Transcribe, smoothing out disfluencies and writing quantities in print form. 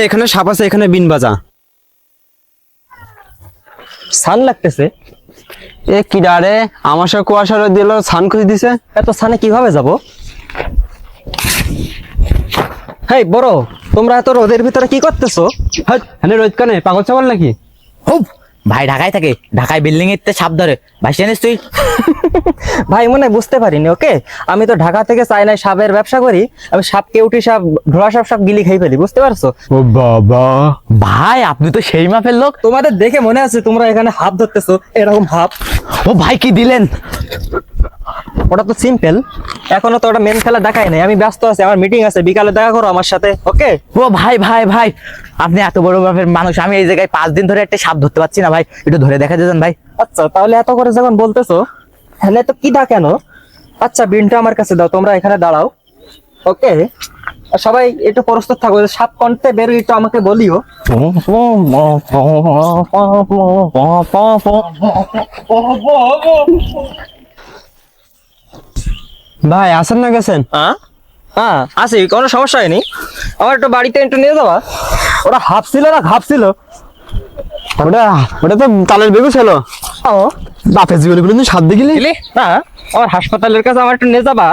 এখানে সাপ আছে, এখানে বিন বাজা। সান লাগতেছে। কি ডারে আমাশা কুয়াশার দিল ছান খুঁজে দিছে। এত সানে কিভাবে যাব? হেই বড়, তোমরা এত রোদের ভিতরে কি করতেছো? হ্যাঁ রোদ কানে পাগল ছাগল নাকি? হুপ, ভাই ঢাকায় থাকে, ঢাকায় বিল্ডিং এর সাপ ধরে। ভাই জানিস তুই? ভাই মনে হয় বুঝতে পারিনি। ওকে, আমি তো ঢাকা থেকে চাইনায় সাপের ব্যবসা করি। আমি সাপ কেউটি সাপ ঢোড়া সাপ সব গিলি খাই ফেলি, বুঝতে পারছো? ও বাবা, ভাই আপনি তো সেই মাপের লোক। তোমাদের দেখে মনে আছে তোমরা এখানে হাফ ধরতেছো, এরকম হাফ। ও ভাই কি দিলেন? ওটা তো সিম্পল, এখনো তো ওটা মেন খেলা দেখাই নাই। আমি ব্যস্ত আছি, আমার মিটিং আছে, বিকালে দেখা করো আমার সাথে। ওকে ও ভাই ভাই ভাই, আপনি এত বড় মাপের মানুষ, আমি এই জায়গায় 5 দিন ধরে একটা সাপ ধরতে পারছি না ভাই, একটু ধরে দেখা যান ভাই। আচ্ছা, তাহলে এত করে যখন বলতেছো, হ্যাঁ তো কি দা কেন? আচ্ছা, বিনটা আমার কাছে দাও, তোমরা এখানে দাঁড়াও। ওকে, সবাই একটু প্রস্তুত থাকো, সাপ কণ্ঠে বেরো একটু আমাকে বলিও। ভাই আসেন না গেছেন? হ্যাঁ আসি, কোনো সমস্যা হয়নি। আমার একটু বাড়িতে একটু নিয়ে যাবা। ওরা হাফ ছিল না ঘাপ ছিল? ওটা ওটা তো তালের বেগু ছিল। ও বাপের জীবনে কোনদিন সাপ দেখিলি? না, আমার হাসপাতালের কাছে আমার একটু নিয়ে যাবা।